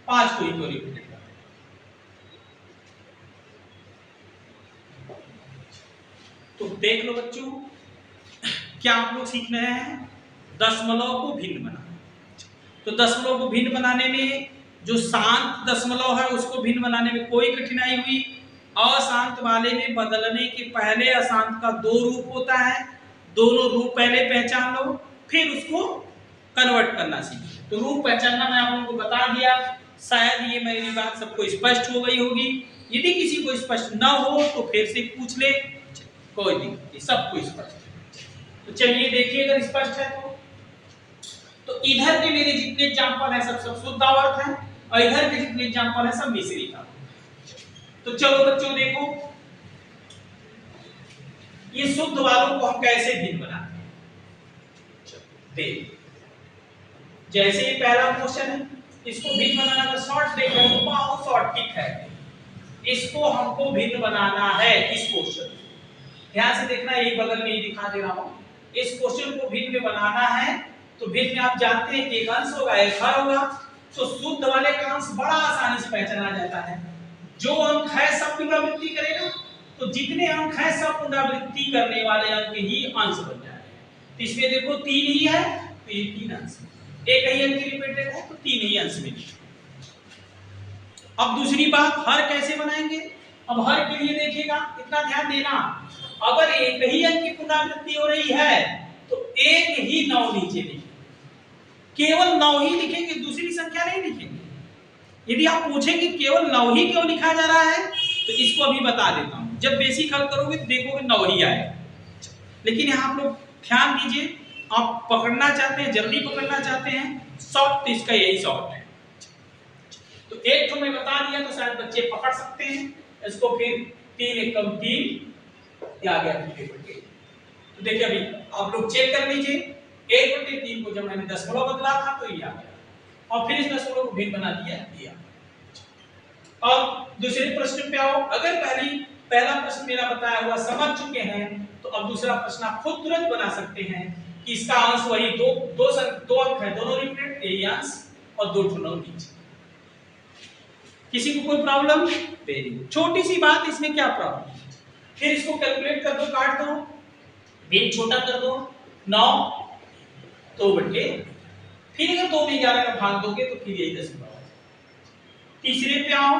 5 को ही तो रिपीटेड कर। तो देख लो बच्चों, क्या आप लोग सीख रहे हैं दशमलव को भिन्न बनाना। तो दशमलव को भिन्न बनाने में जो शांत दशमलव है उसको भिन्न बनाने में कोई कठिनाई हुई, अशांत वाले में बदलने के पहले अशांत का 2 रूप होता है, दोनों रूप पहले पहचान लो, फिर उसको कन्वर्ट करना सीखो। तो रूप पहचानना मैं आप लोगों को बता दिया, शायद ये मेरी बात सबको स्पष्ट हो गई होगी। यदि किसी को स्पष्ट ना हो तो फिर से पूछ ले, कोई दिक्कत नहीं, सबको स्पष्ट है। तो चलिए देखिए, अगर स्पष्ट है तो इधर के मेरे जितने एग्जांपल है सब शुद्ध आवर्त है, और इधर के जितने एग्जांपल है सब मिश्रित आवर्त। तो चलो बच्चों देखो, ये शुद्ध वालों को हम कैसे भिन्न बनाते हैं। देख, जैसे ये पहला क्वेश्चन है, इसको भिन्न बनाना का शॉर्ट देख रहे हो, बहुत शॉर्ट ठीक है। इसको हमको भिन्न बनाना है, इस क्वेश्चन ध्यान से देखना, एक बगल में ही दिखा दे रहा हूं। इस क्वेश्चन को भिन्न में बनाना है, तो भिन्न में आप जानते हैं एक अंश होगा एक हर होगा, तो शुद्ध वाले का अंश बड़ा आसानी से पहचाना जाता है। जो अंक है सब पुनरावृत्ति करेगा, तो जितने अंक है सब पुनरावृत्ति करने वाले अंक ही अंश बन जाएगा। तो इसमें देखो 3 ही है, तो ये 3 अंश, एक ही अंक रिपीटेड है तो 3 ही अंश मिलेंगे। अब दूसरी बात, हर कैसे बनाएंगे। अब हर के लिए देखिएगा, इतना ध्यान देना, अगर एक ही अंक की पुनरावृत्ति हो रही है तो एक ही 9 नीचे लिखेंगे, केवल 9 ही लिखेंगे, दूसरी संख्या नहीं लिखेंगे। यदि आप पूछेंगे केवल 9 ही क्यों लिखा जा रहा है, तो इसको अभी बता देता हूं। जब बेसिक हल करोगे तो देखोगे 9 ही आएगा, लेकिन यहाँ आप लोग ध्यान दीजिए, आप पकड़ना चाहते हैं, जल्दी पकड़ना चाहते हैं शॉर्ट, तो इसका यही शॉर्ट है। तो एक तो मैं बता दिया तो शायद बच्चे पकड़ सकते हैं इसको, फिर 3 एकम 3 आ गया। तो देखिए अभी आप लोग चेक कर लीजिए, 1/3 को जब मैंने दशमलव बदला था तो ये आ गया, और फिर इस दशमलव को भिन्न बना दिया। अब दूसरे प्रश्न पे आओ। अगर पहला प्रश्न मेरा बताया हुआ समझ चुके हैं, तो अब दूसरा प्रश्न आप खुद तुरंत बना सकते हैं कि इसका अंश वही दो अंक है, दोनों रिपीटेड, यही अंश और 2 9 नीचे। किसी को कोई प्रॉब्लम? वेरी गुड, छोटी सी बात, इसमें क्या प्रॉब्लम। फिर इसको कैलकुलेट कर दो, काट दो, भिन्न छोटा कर दो, 9 2/, फिर अगर 2 में 11 का भाग दोगे तो फिर यही 10 होगा। तीसरे पे आओ,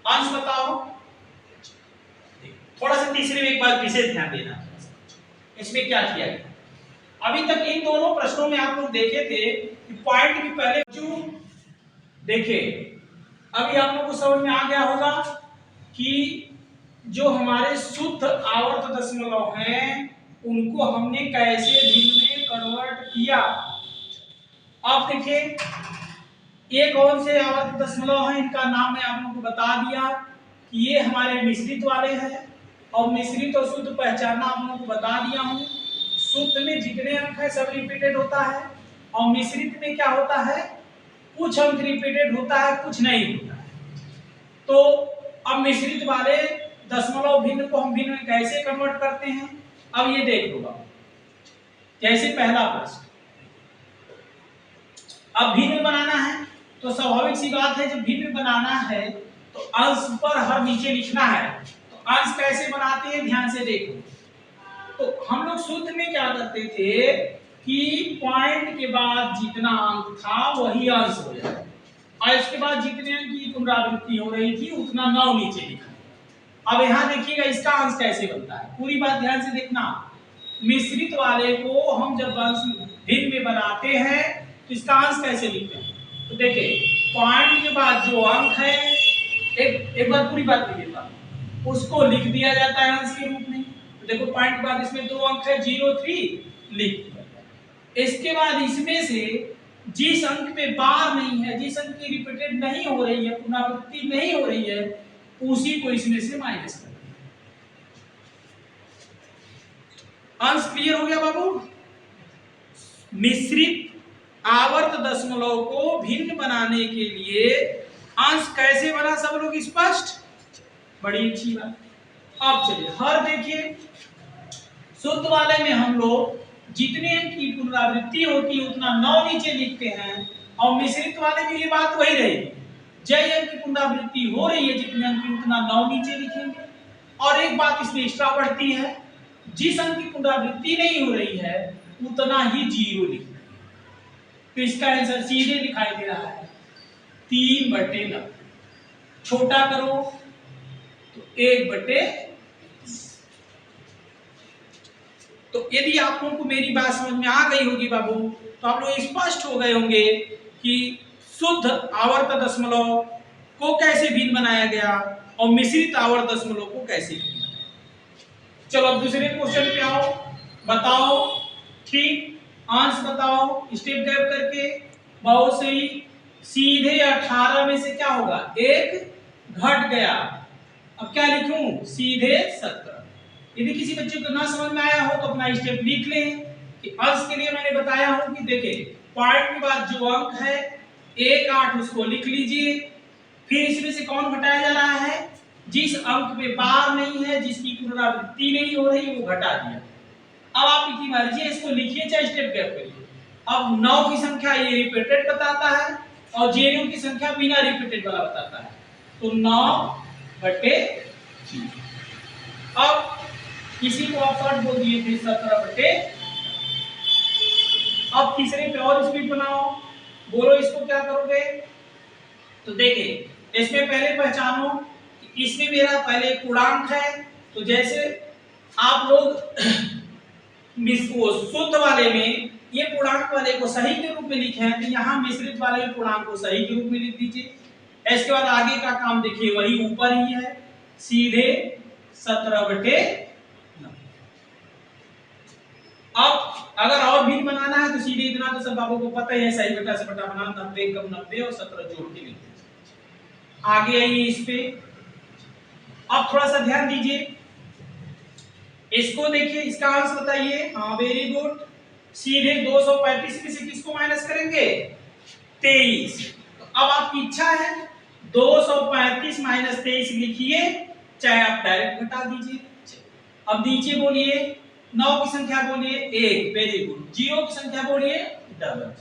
अंश बताओ। थोड़ा सा तीसरे में एक बार विशेष ध्यान देना, इसमें क्या किया गया। अभी तक इन दोनों प्रश्नों में आप लोग देखे थे कि पॉइंट के पहले देखिए, अभी आप लोगों को समझ में आ गया होगा कि जो हमारे शुद्ध आवर्त दशमलव हैं उनको हमने कैसे भिन्न में कन्वर्ट किया। अब देखिए, ये कौन से आवर्त दशमलव हैं, इनका नाम मैं आप लोगों को बता दिया कि ये हमारे मिश्रित वाले हैं, और मिश्रित और शुद्ध पहचानना आप लोगों को बता दिया हूं। शुद्ध में जितने अंक है सब रिपीटेड होता है, और मिश्रित में क्या होता है, कुछ अंक रिपीटेड होता है, कुछ नहीं होता है। तो अब मिश्रित वाले दशमलव भिन्न को हम भिन्न में कैसे कन्वर्ट करते हैं, अब ये देख लो। जैसे पहला प्रश्न, अब भिन्न बनाना है तो स्वाभाविक सी बात है, जब भिन्न बनाना है तो अंश पर हर नीचे लिखना है। तो अंश कैसे बनाते हैं, ध्यान से देखो। तो हम लोग शुद्ध में क्या करते थे कि पॉइंट के बाद जितना अंक था वही अंश हो जाए, और इसके बाद जितने अंक की पुनरावृत्ति हो रही थी उतना 9 नीचे लिखा। अब यहाँ देखिएगा इसका अंश कैसे बनता है, पूरी बात ध्यान से देखना। मिश्रित वाले को हम जब अंश भिन्न में बनाते हैं तो इसका अंश कैसे लिखते हैं, तो देखिए पॉइंट के बाद जो अंक है, एक बार पूरी बात लिख देता हूं, उसको लिख दिया जाता है अंश के रूप में। तो देखो पॉइंट के बाद इसमें 2 अंक है, 0 3 लिख दिया। इसके बाद इसमें से जिस अंक पे बार नहीं है, जिस अंक की रिपीटेड नहीं हो रही है, पुनरावृत्ति नहीं हो रही है, उसी को इसमें से माइनस कर। अंश क्लियर हो गया बाबू? मिश्रित आवर्त दशमलव को भिन्न बनाने के लिए अंश कैसे बना, सब लोग स्पष्ट? बड़ी अच्छी बात। अब चलिए हर देखिए, शुद्ध वाले में हम लोग जितने अंक की पुनरावृत्ति होती है उतना 9 नीचे लिखते हैं, और मिश्रित वाले में ये बात वही रहेगी, जय अंक की पुनरावृत्ति हो रही है जितने अंक की उतना 9 नीचे लिखेंगे। और एक बात इसमें एक्स्ट्रा बढ़ती है, जिस अंक की पुनरावृत्ति नहीं हो रही है उतना ही 0 लिखेंगे। तो इसका आंसर सीधे दिखाई दे रहा है 3/9। छोटा करो तो 1/। तो यदि आप लोगों को मेरी बात समझ में आ गई होगी बाबू, तो आप लोग स्पष्ट हो गए होंगे कि शुद्ध आवर्त दशमलव को कैसे भिन्न बनाया गया और मिश्रित आवर्त दशमलव को कैसे भिन्न बनाया। चलो अब दूसरे क्वेश्चन पे आओ, बताओ। ठीक, आंसर बताओ स्टेप गैप करके। बहुत सही। सीधे 18 में से क्या होगा, 1 घट गया। अब क्या लिखूं, सीधे 17। यदि किसी बच्चे को ना समझ में आया हो तो अपना स्टेप लिख लें कि अंश के लिए मैंने बताया हूं कि देखिए पॉइंट के बाद जो अंक है 1, 8 उसको लिख लीजिए। फिर इसमें से कौन घटाया जा रहा है, जिस अंक पे बार नहीं है, जिसकी पुनरावृत्ति नहीं हो रही, वो घटा दिया। अब आपकी मर्जी है, इसको लिखिए चाहे स्टेप गैप करिए। अब 9 की संख्या ये रिपीटेड बताता है और जेनयू की संख्या बिना रिपीटेड वाला बताता है, तो 9/3। अब किसी को आप शॉर्ट बोल दिए थे 17/। अब तीसरे पे और स्पीड बनाओ, बोलो इसको क्या करोगे। तो देखिए इसमें पहले पहचानो कि इसमें मेरा पहले पूर्णांक है, तो जैसे आप लोग शुद्ध वाले में ये पूर्णांक वाले को सही के रूप में लिखे हैं, तो यहाँ मिश्रित वाले पूर्णांक को सही के रूप में लिख दीजिए। इसके बाद आगे का काम देखिए वही ऊपर ही है, सीधे 17/9। अब अगर और भी बनाना है तो सीधे इतना तो सब आपको पता ही है, सही बटा से बटा बनाना, 90 कम 90 और 17 जोड़ के लिख दीजिए। आगे आइए इस पे। अब थोड़ा सा ध्यान दीजिए, इसको देखिए, इसका आंसर बताइए। हाँ वेरी गुड। सीधे 235 में से किसको माइनस करेंगे, 23। तो अब आपकी इच्छा है 235 माइनस 23 लिखिए, चाहे आप डायरेक्ट घटा दीजिए। अब नीचे बोलिए 9 की संख्या बोलिए 1, वेरी गुड। 0 की संख्या बोलिए डबल।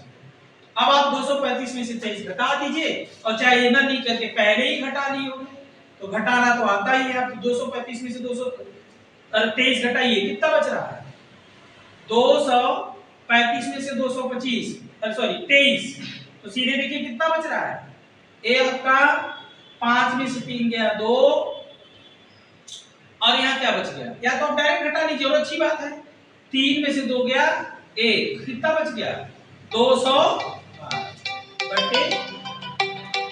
अब आप 235 में से 23 घटा दीजिए, और चाहे ये ना नहीं करके पहले ही घटा लिए होंगे, तो घटाना तो आता ही है। आप 235 में से 223 घटाइए, कितना बच रहा है, 235 में से 225 सॉरी 23, तो सीधे देखिए कितना बच रहा है, ए आपका 5 में से 3 गया 2, और यहाँ क्या बच गया, या तो आप डायरेक्ट घटा लीजिए और अच्छी बात है। 3 में से 2 गया 1, कितना बच गया 200 बटे।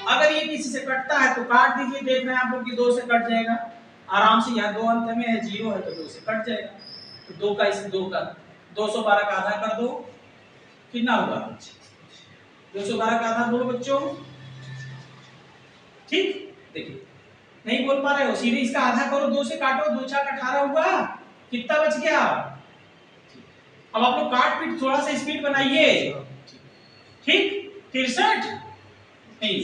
अगर ये किसी से कटता है तो काट दीजिए, देख रहे हैं आप लोग कि 2 से कट जाएगा आराम से। यहाँ 2 अंत में है, 0 है तो 2 से कट जाएगा, तो 2 का इस 2 का 212 का आधा कर दो, कितना होगा 212 का आधा बोलो बच्चों। ठीक, देखिए नहीं बोल पा रहे हो, सीधे इसका आधा करो, 2 से काटो, 2 4 18 हुआ, कितना बच गया। अब आप लोग काट पीट थोड़ा सा स्पीड बनाइए। ठीक, 63 नहीं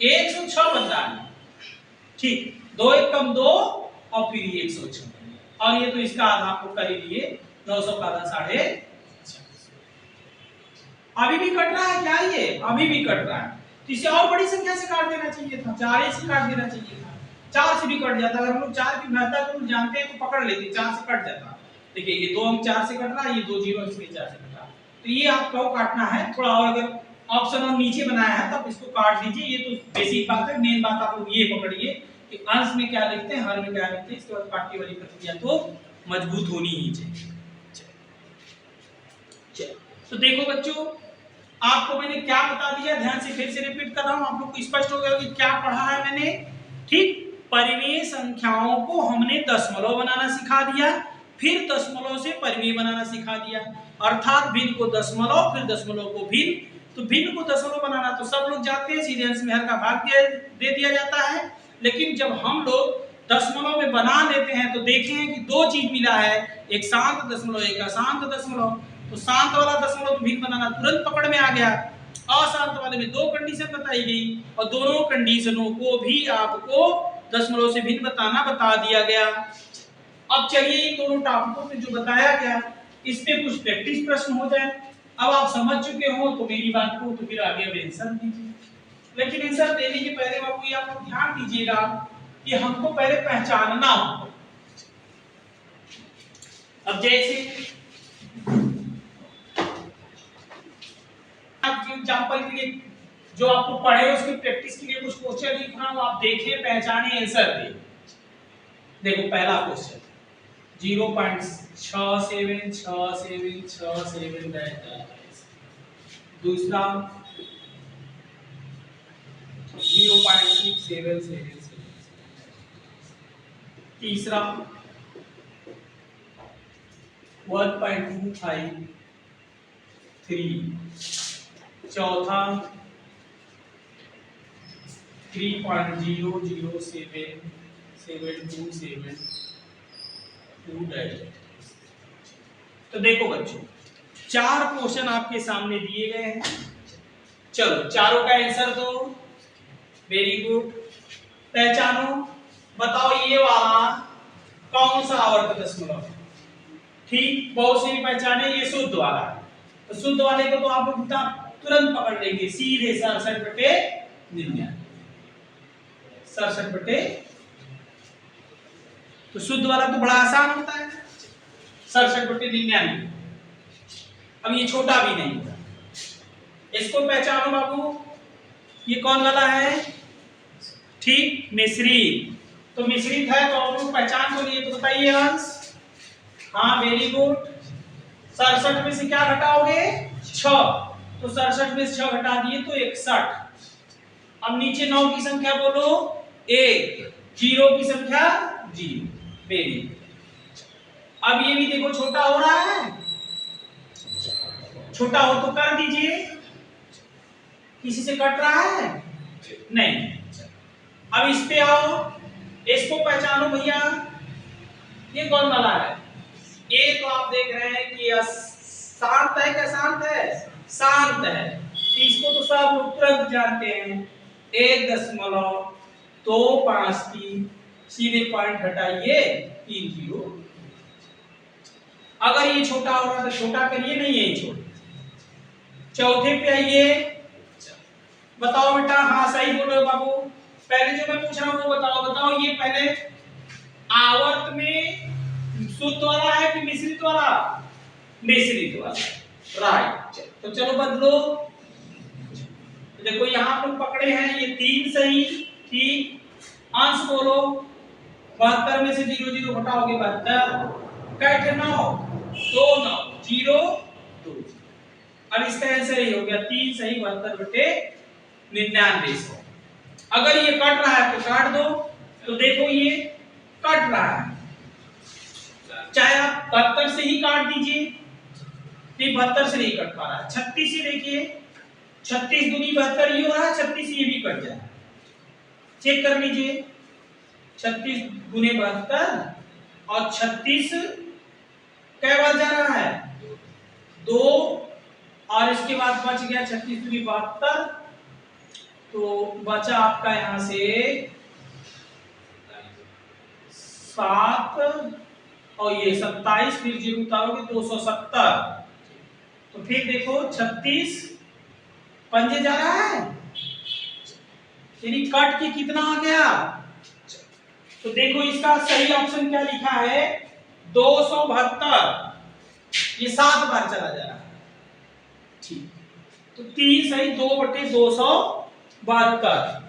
106 बनता है। ठीक, 2 1 कम 2 और फिर ये 106, और ये तो इसका आधा आपको कर ही लिए, 900 का आधा 6.5। अभी भी कट रहा है क्या, ये अभी भी कट रहा है, तो इसे और बड़ी संख्या से काट देना चाहिए था, 4 से काट देना चाहिए था, 4 से भी कट जाता। अगर हम लोग 4 की महत्ता को जानते हैं तो पकड़ लेते, 4 से कट जाता। देखिए ये 2 अंक 4 से कट रहा है, ये 2 0 इसमें 4 से कटा, तो ये आपको काटना है थोड़ा। और अगर ऑप्शन और नीचे बनाया है तब इसको काट दीजिए, ये तो बेसिक बात है। मेन बात आप लोग ये पकड़िए कि अंश में क्या लिखते हैं, हर में क्या लिखते हैं, इसके बाद काटने वाली प्रक्रिया तो मजबूत होनी ही चाहिए। तो देखो बच्चों, आपको मैंने क्या बता दिया, ध्यान से फिर से रिपीट कर रहा हूं, आप लोग को स्पष्ट हो गया कि क्या पढ़ा है मैंने। ठीक, परिमेय संख्याओं को हमने दशमलव बनाना सिखा दिया, फिर दशमलव से परिमेय बनाना सिखा दिया, अर्थात भिन्न को दशमलव फिर दशमलव को भिन्न। तो भिन्न को दशमलव बनाना तो सब लोग जानते हैं, सीधे अंश में हर का भाग दे दिया जाता है। लेकिन जब हम लोग दशमलव में बना लेते हैं तो देखें हैं कि दो चीज मिला है, एक शांत दशमलव एक अशांत दशमलव। तो शांत वाला दशमलव भिन्न बनाना तुरंत पकड़ में आ गया। अशांत वाले में दो कंडीशन बताई गई और दोनों कंडीशनों को भी आपको दशमलव से भिन्न बता दिया गया। अब चलिए इन दोनों टॉपिकों पे जो बताया गया इस पे कुछ प्रैक्टिस प्रश्न हो जाए। अब आप समझ चुके हो तो मेरी बात को तो फिर आगे अब आंसर दीजिए। लेकिन आंसर देने के पहले बाबू ये आप लोग ध्यान दीजिएगा कि हमको पहले पहचानना होगा। अब जैसे एग्जांपल के लिए जो आपको पढ़े उसकी प्रैक्टिस के लिए कुछ क्वेश्चन लिख रहा हूं, आप देखिए पहचाने आंसर दे। देखो पहला क्वेश्चन 0.676767 दूसरा 0.6777 तीसरा 1.253 चौथा 3.007727 तो देखो बच्चों चार क्वेश्चन आपके सामने दिए गए हैं। चलो चारों का आंसर दो। Very good. पहचानो, बताओ ये वाला कौन सा आवर्त दशमलव है। ठीक, बहुत से पहचाने ये शुद्ध वाला है। तो शुद्ध वाले को तो आप लोग तुरंत पकड़ लेंगे, सीधे 67/99 67/, तो शुद्ध वाला तो बड़ा आसान होता है 67/99। अब ये छोटा भी नहीं होता। इसको पहचानो बाबू, ये कौन वाला है। ठीक, मिश्रित। तो मिश्रित है तो आप लोग पहचान को लिए तो बताइए अंश। हाँ वेरी गुड। 67 में से क्या घटाओगे 6, तो 67 में से 6 घटा दिए तो 61। अब नीचे 9 की संख्या बोलो 1, 0 की संख्या 0। Very good. अब ये भी देखो छोटा हो रहा है, छोटा हो तो कर दीजिए। किसी से कट रहा है नहीं। अब इस पे आओ, इसको पहचानो भैया, ये कौन वाला है। ये तो आप देख रहे हैं कि शांत है क्या शांत है, शांत है। इसको तो सब लोग तुरंत जानते हैं 1.25 की सीधे पॉइंट हटाइए 3 0। अगर ये छोटा हो रहा तो छोटा करिए, नहीं यही छोड़। चौथे पे आइए, बताओ बेटा। हाँ सही बोलो बाबू। पहले जो मैं पूछ रहा हूँ वो बताओ ये पहले आवर्त में शुद्ध वाला है कि मिश्रित वाला। मिश्रित वाला, राइट। तो चलो बदलो। देखो यहाँ पर पकड़े हैं ये 3 सही। ठीक, अंश बोलो। 72 में से 0 0 घटाओगे 72, कट 9 2 9 0 2। अब इसका आंसर ही हो गया 3 सही 72/99। अगर ये कट रहा है तो काट दो। तो देखो ये कट रहा है, चाहे आप 72 से ही काट दीजिए। नहीं 72 से नहीं कट पा रहा है, 36 से देखिए। 36 दूनी 72 ये हो रहा है, 36 ये भी कट जाए। चेक कर लीजिए 36 गुने 72 और 36 कै बार जा रहा है 2, और इसके बाद बच गया 36 दूनी 72। तो बचा आपका यहां से 7 और ये 27, फिर 0 उतारोगे 270। तो फिर देखो 36 पंजे जा रहा है, यानी कट के कितना आ गया। तो देखो इसका सही ऑप्शन क्या लिखा है 272। ये 7 बार चला जा रहा है। ठीक, तो 3 सही 2/272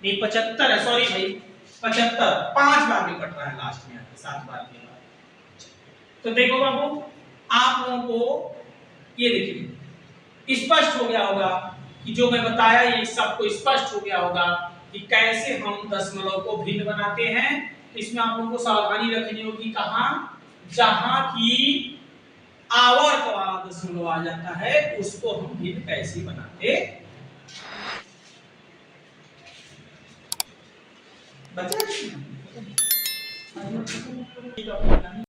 नहीं 75 है, सॉरी भाई 75। 5 बार में कट रहा है लास्ट में 7 बार के बाद। तो देखो बाबू आप लोगों को ये देखिए स्पष्ट हो गया होगा कि जो मैं बताया ये सबको स्पष्ट हो गया होगा कि कैसे हम दशमलव को भिन्न बनाते हैं। इसमें आप लोगों को सावधानी रखनी होगी, कहां जहां की आवर्त वाला दशमलव आ जाता है उसको हम भिन्न कैसे बनाते बचा